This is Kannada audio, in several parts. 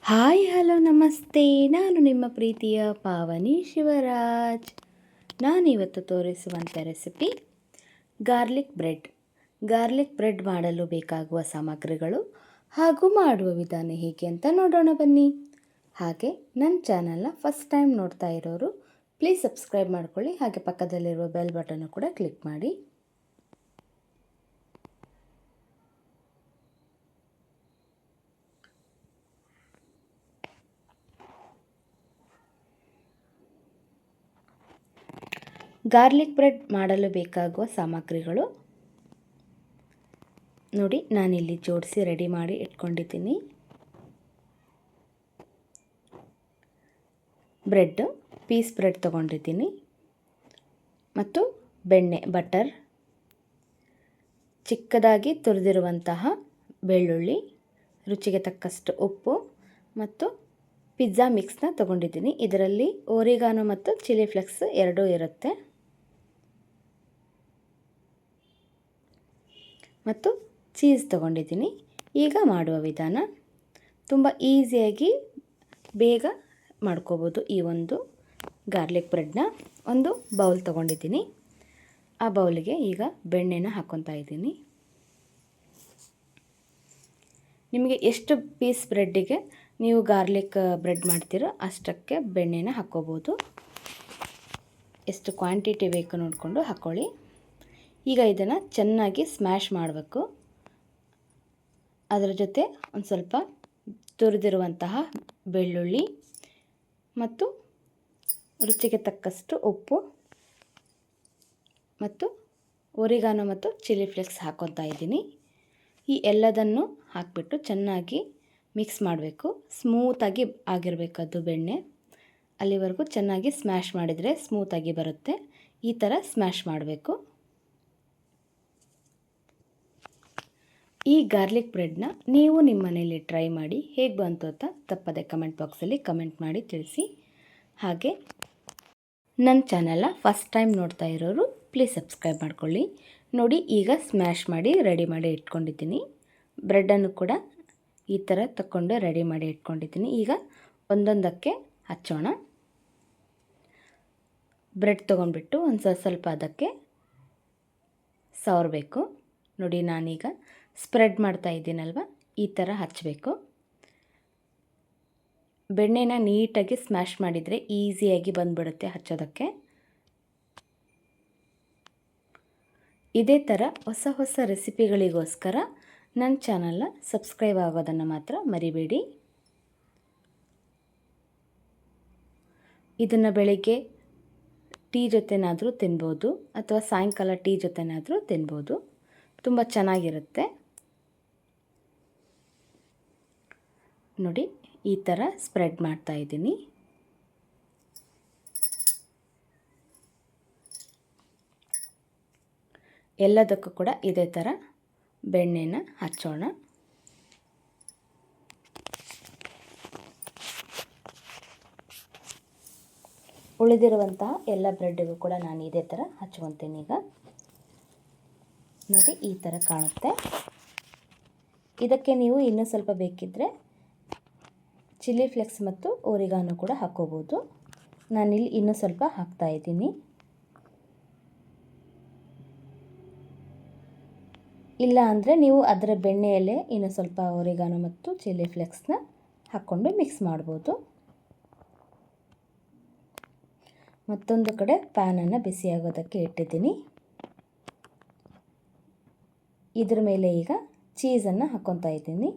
ಹಾಯ್ ಹಲೋ ನಮಸ್ತೆ. ನಾನು ನಿಮ್ಮ ಪ್ರೀತಿಯ ಪಾವನಿ ಶಿವರಾಜ್. ನಾನಿವತ್ತು ತೋರಿಸುವಂಥ ರೆಸಿಪಿ ಗಾರ್ಲಿಕ್ ಬ್ರೆಡ್ ಮಾಡಲು ಬೇಕಾಗುವ ಸಾಮಗ್ರಿಗಳು ಹಾಗೂ ಮಾಡುವ ವಿಧಾನ ಹೇಗೆ ಅಂತ ನೋಡೋಣ ಬನ್ನಿ. ಹಾಗೆ ನನ್ನ ಚಾನಲ್ನ ಫಸ್ಟ್ ಟೈಮ್ ನೋಡ್ತಾ ಇರೋರು ಪ್ಲೀಸ್ ಸಬ್ಸ್ಕ್ರೈಬ್ ಮಾಡ್ಕೊಳ್ಳಿ. ಹಾಗೆ ಪಕ್ಕದಲ್ಲಿರುವ ಬೆಲ್ ಬಟನ್ನು ಕೂಡ ಕ್ಲಿಕ್ ಮಾಡಿ. ಗಾರ್ಲಿಕ್ ಬ್ರೆಡ್ ಮಾಡಲು ಬೇಕಾಗುವ ಸಾಮಗ್ರಿಗಳು ನೋಡಿ, ನಾನಿಲ್ಲಿ ಜೋಡಿಸಿ ರೆಡಿ ಮಾಡಿ ಇಟ್ಕೊಂಡಿದ್ದೀನಿ. ಪೀಸ್ ಬ್ರೆಡ್ ತೊಗೊಂಡಿದ್ದೀನಿ ಮತ್ತು ಬಟರ್, ಚಿಕ್ಕದಾಗಿ ತುರಿದಿರುವಂತಹ ಬೆಳ್ಳುಳ್ಳಿ, ರುಚಿಗೆ ತಕ್ಕಷ್ಟು ಉಪ್ಪು ಮತ್ತು ಪಿಜ್ಜಾ ಮಿಕ್ಸ್ನ ತೊಗೊಂಡಿದ್ದೀನಿ. ಇದರಲ್ಲಿ ಓರಿಗಾನೋ ಮತ್ತು ಚಿಲ್ಲಿ ಫ್ಲೇಕ್ಸ್ ಎರಡೂ ಇರುತ್ತೆ. ಮತ್ತು ಚೀಸ್ ತೊಗೊಂಡಿದ್ದೀನಿ. ಈಗ ಮಾಡುವ ವಿಧಾನ ತುಂಬ ಈಸಿಯಾಗಿ ಬೇಗ ಮಾಡ್ಕೋಬೋದು. ಈ ಒಂದು ಗಾರ್ಲಿಕ್ ಬ್ರೆಡ್ನ ಒಂದು ಬೌಲ್ ತೊಗೊಂಡಿದ್ದೀನಿ. ಆ ಬೌಲಿಗೆ ಈಗ ಬೆಣ್ಣೆನ ಹಾಕ್ಕೊತಾ ಇದ್ದೀನಿ. ನಿಮಗೆ ಎಷ್ಟು ಪೀಸ್ ಬ್ರೆಡ್ಡಿಗೆ ನೀವು ಗಾರ್ಲಿಕ್ ಬ್ರೆಡ್ ಮಾಡ್ತೀರೋ ಅಷ್ಟಕ್ಕೆ ಬೆಣ್ಣೆನ ಹಾಕ್ಕೋಬೋದು. ಎಷ್ಟು ಕ್ವಾಂಟಿಟಿ ಬೇಕು ನೋಡಿಕೊಂಡು ಹಾಕ್ಕೊಳ್ಳಿ. ಈಗ ಇದನ್ನು ಚೆನ್ನಾಗಿ ಸ್ಮ್ಯಾಶ್ ಮಾಡಬೇಕು. ಅದರ ಜೊತೆ ಒಂದು ಸ್ವಲ್ಪ ತುರಿದಿರುವಂತಹ ಬೆಳ್ಳುಳ್ಳಿ ಮತ್ತು ರುಚಿಗೆ ತಕ್ಕಷ್ಟು ಉಪ್ಪು ಮತ್ತು ಒರಿಗಾನೋ ಮತ್ತು ಚಿಲ್ಲಿ ಫ್ಲೇಕ್ಸ್ ಹಾಕ್ಕೊತಾ ಇದ್ದೀನಿ. ಈ ಎಲ್ಲದನ್ನು ಹಾಕಿಬಿಟ್ಟು ಚೆನ್ನಾಗಿ ಮಿಕ್ಸ್ ಮಾಡಬೇಕು. ಸ್ಮೂತಾಗಿ ಆಗಿರಬೇಕದು ಬೆಣ್ಣೆ. ಅಲ್ಲಿವರೆಗೂ ಚೆನ್ನಾಗಿ ಸ್ಮ್ಯಾಶ್ ಮಾಡಿದರೆ ಸ್ಮೂತಾಗಿ ಬರುತ್ತೆ. ಈ ಥರ ಸ್ಮ್ಯಾಶ್ ಮಾಡಬೇಕು. ಈ ಗಾರ್ಲಿಕ್ ಬ್ರೆಡ್ನ ನೀವು ನಿಮ್ಮ ಮನೆಯಲ್ಲಿ ಟ್ರೈ ಮಾಡಿ ಹೇಗೆ ಬಂತು ಅಂತ ತಪ್ಪದೆ ಕಮೆಂಟ್ ಬಾಕ್ಸಲ್ಲಿ ಕಮೆಂಟ್ ಮಾಡಿ ತಿಳಿಸಿ. ಹಾಗೆ ನನ್ನ ಚಾನಲ್ನ ಫಸ್ಟ್ ಟೈಮ್ ನೋಡ್ತಾ ಇರೋರು ಪ್ಲೀಸ್ ಸಬ್ಸ್ಕ್ರೈಬ್ ಮಾಡ್ಕೊಳ್ಳಿ. ನೋಡಿ, ಈಗ ಸ್ಮ್ಯಾಶ್ ಮಾಡಿ ರೆಡಿ ಮಾಡಿ ಇಟ್ಕೊಂಡಿದ್ದೀನಿ. ಬ್ರೆಡ್ಡನ್ನು ಕೂಡ ಈ ಥರ ತಗೊಂಡು ರೆಡಿ ಮಾಡಿ ಇಟ್ಕೊಂಡಿದ್ದೀನಿ. ಈಗ ಒಂದೊಂದಕ್ಕೆ ಹಚ್ಚೋಣ. ಬ್ರೆಡ್ ತೊಗೊಂಡ್ಬಿಟ್ಟು ಒಂದು ಸ್ವಲ್ಪ ಅದಕ್ಕೆ ಸವರಬೇಕು. ನೋಡಿ, ನಾನೀಗ ಸ್ಪ್ರೆಡ್ ಮಾಡ್ತಾ ಇದ್ದೀನಲ್ವ, ಈ ಥರ ಹಚ್ಚಬೇಕು. ಬೆಣ್ಣೆನ ನೀಟಾಗಿ ಸ್ಮ್ಯಾಶ್ ಮಾಡಿದರೆ ಈಸಿಯಾಗಿ ಬಂದುಬಿಡುತ್ತೆ ಹಚ್ಚೋದಕ್ಕೆ. ಇದೇ ಥರ ಹೊಸ ರೆಸಿಪಿಗಳಿಗೋಸ್ಕರ ನನ್ನ ಚಾನಲ್ನ ಸಬ್ಸ್ಕ್ರೈಬ್ ಆಗೋದನ್ನು ಮಾತ್ರ ಮರಿಬೇಡಿ. ಇದನ್ನು ಬೆಳಿಗ್ಗೆ ಟೀ ಜೊತೆನಾದರೂ ತಿನ್ಬೋದು ಅಥವಾ ಸಾಯಂಕಾಲ ಟೀ ಜೊತೆನಾದರೂ ತಿನ್ಬೋದು. ತುಂಬ ಚೆನ್ನಾಗಿರುತ್ತೆ. ನೋಡಿ, ಈ ಥರ ಸ್ಪ್ರೆಡ್ ಮಾಡ್ತಾ ಇದ್ದೀನಿ. ಎಲ್ಲದಕ್ಕೂ ಕೂಡ ಇದೇ ಥರ ಬೆಣ್ಣೆನ ಹಚ್ಚೋಣ. ಉಳಿದಿರುವಂತಹ ಎಲ್ಲ ಬ್ರೆಡ್ಡಿಗೂ ಕೂಡ ನಾನು ಇದೇ ಥರ ಹಚ್ಕೊತೀನಿ. ಈಗ ನೋಡಿ, ಈ ಥರ ಕಾಣುತ್ತೆ. ಇದಕ್ಕೆ ನೀವು ಇನ್ನೂ ಸ್ವಲ್ಪ ಬೇಕಿದ್ದರೆ ಚಿಲ್ಲಿ ಫ್ಲೇಕ್ಸ್ ಮತ್ತು ಓರಿಗಾನೋ ಕೂಡ ಹಾಕ್ಕೋಬೋದು. ನಾನಿಲ್ಲಿ ಇನ್ನೂ ಸ್ವಲ್ಪ ಹಾಕ್ತಾ ಇದ್ದೀನಿ. ಇಲ್ಲ ಅಂದರೆ ನೀವು ಅದರ ಬೆಣ್ಣೆಯಲ್ಲೇ ಇನ್ನೂ ಸ್ವಲ್ಪ ಓರಿಗಾನೋ ಮತ್ತು ಚಿಲ್ಲಿ ಫ್ಲೇಕ್ಸ್ನ ಹಾಕ್ಕೊಂಡು ಮಿಕ್ಸ್ ಮಾಡ್ಬೋದು. ಮತ್ತೊಂದು ಕಡೆ ಪ್ಯಾನನ್ನು ಬಿಸಿಯಾಗೋದಕ್ಕೆ ಇಟ್ಟಿದ್ದೀನಿ. ಇದ್ರ ಮೇಲೆ ಈಗ ಚೀಸನ್ನು ಹಾಕ್ಕೊತಾ ಇದ್ದೀನಿ.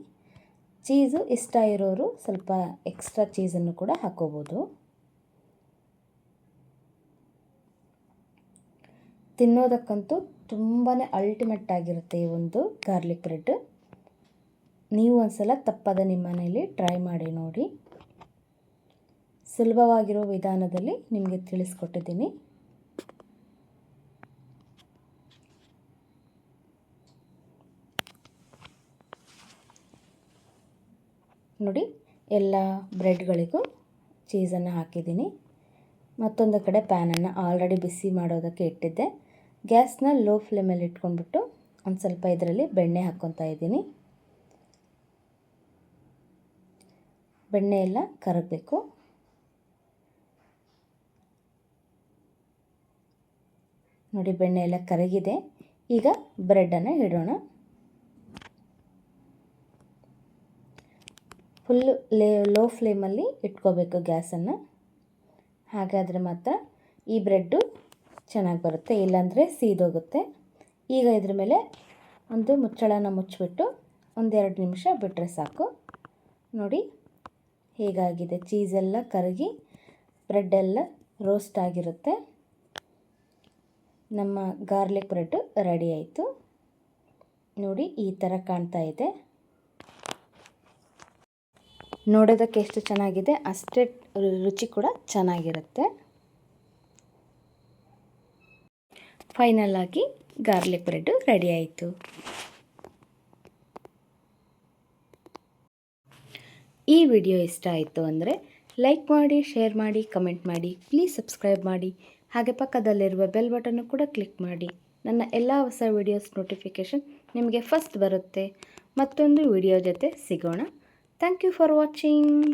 ಚೀಸು ಇಷ್ಟ ಇರೋರು ಸ್ವಲ್ಪ ಎಕ್ಸ್ಟ್ರಾ ಚೀಸನ್ನು ಕೂಡ ಹಾಕ್ಕೋಬೋದು. ತಿನ್ನೋದಕ್ಕಂತೂ ತುಂಬಾ ಅಲ್ಟಿಮೇಟ್ ಆಗಿರುತ್ತೆ ಈ ಒಂದು ಗಾರ್ಲಿಕ್ ಬ್ರೆಡ್. ನೀವು ಒಂದ್ಸಲ ತಪ್ಪದೆ ನಿಮ್ಮ ಮನೆಯಲ್ಲಿ ಟ್ರೈ ಮಾಡಿ ನೋಡಿ. ಸುಲಭವಾಗಿರೋ ವಿಧಾನದಲ್ಲಿ ನಿಮಗೆ ತಿಳಿಸ್ಕೊಟ್ಟಿದ್ದೀನಿ. ನೋಡಿ, ಎಲ್ಲ ಬ್ರೆಡ್ಗಳಿಗೂ ಚೀಸನ್ನು ಹಾಕಿದ್ದೀನಿ. ಮತ್ತೊಂದು ಕಡೆ ಪ್ಯಾನನ್ನು ಆಲ್ರೆಡಿ ಬಿಸಿ ಮಾಡೋದಕ್ಕೆ ಇಟ್ಟಿದ್ದೆ. ಗ್ಯಾಸ್ನ ಲೋ ಫ್ಲೇಮಲ್ಲಿ ಇಟ್ಕೊಂಡ್ಬಿಟ್ಟು ಒಂದು ಸ್ವಲ್ಪ ಇದರಲ್ಲಿ ಬೆಣ್ಣೆ ಹಾಕ್ಕೊತಾ ಇದ್ದೀನಿ. ಬೆಣ್ಣೆ ಎಲ್ಲ ಕರಗಬೇಕು. ನೋಡಿ ಬೆಣ್ಣೆ ಎಲ್ಲ ಕರಗಿದೆ. ಈಗ ಬ್ರೆಡ್ಡನ್ನು ಇಡೋಣ. ಫುಲ್ಲು ಲೋ ಫ್ಲೇಮಲ್ಲಿ ಇಟ್ಕೋಬೇಕು ಗ್ಯಾಸನ್ನು. ಹಾಗಾದರೆ ಮಾತ್ರ ಈ ಬ್ರೆಡ್ಡು ಚೆನ್ನಾಗಿ ಬರುತ್ತೆ, ಇಲ್ಲಾಂದರೆ ಸೀದೋಗುತ್ತೆ. ಈಗ ಇದ್ರ ಮೇಲೆ ಒಂದು ಮುಚ್ಚಳನ ಮುಚ್ಚಿಬಿಟ್ಟು 1-2 ನಿಮಿಷ ಬಿಟ್ಟರೆ ಸಾಕು. ನೋಡಿ ಹೇಗಾಗಿದೆ, ಚೀಸೆಲ್ಲ ಕರಗಿ ಬ್ರೆಡ್ಡೆಲ್ಲ ರೋಸ್ಟ್ ಆಗಿರುತ್ತೆ. ನಮ್ಮ ಗಾರ್ಲಿಕ್ ಬ್ರೆಡ್ಡು ರೆಡಿ ಆಯಿತು. ನೋಡಿ ಈ ಥರ ಕಾಣ್ತಾ ಇದೆ. ನೋಡೋದಕ್ಕೆ ಎಷ್ಟು ಚೆನ್ನಾಗಿದೆ ಅಷ್ಟೇ ರುಚಿ ಕೂಡ ಚೆನ್ನಾಗಿರುತ್ತೆ. ಫೈನಲ್ ಆಗಿ ಗಾರ್ಲಿಕ್ ಬ್ರೆಡ್ಡು ರೆಡಿ ಆಯಿತು. ಈ ವಿಡಿಯೋ ಇಷ್ಟ ಆಯಿತು ಅಂದರೆ ಲೈಕ್ ಮಾಡಿ, ಶೇರ್ ಮಾಡಿ, ಕಮೆಂಟ್ ಮಾಡಿ, ಪ್ಲೀಸ್ ಸಬ್ಸ್ಕ್ರೈಬ್ ಮಾಡಿ. ಹಾಗೆ ಪಕ್ಕದಲ್ಲಿರುವ ಬೆಲ್ ಬಟನ್ನು ಕೂಡ ಕ್ಲಿಕ್ ಮಾಡಿ. ನನ್ನ ಎಲ್ಲ ಹೊಸ ವಿಡಿಯೋಸ್ ನೋಟಿಫಿಕೇಷನ್ ನಿಮಗೆ ಫಸ್ಟ್ ಬರುತ್ತೆ. ಮತ್ತೊಂದು ವಿಡಿಯೋ ಜೊತೆ ಸಿಗೋಣ. Thank you for watching.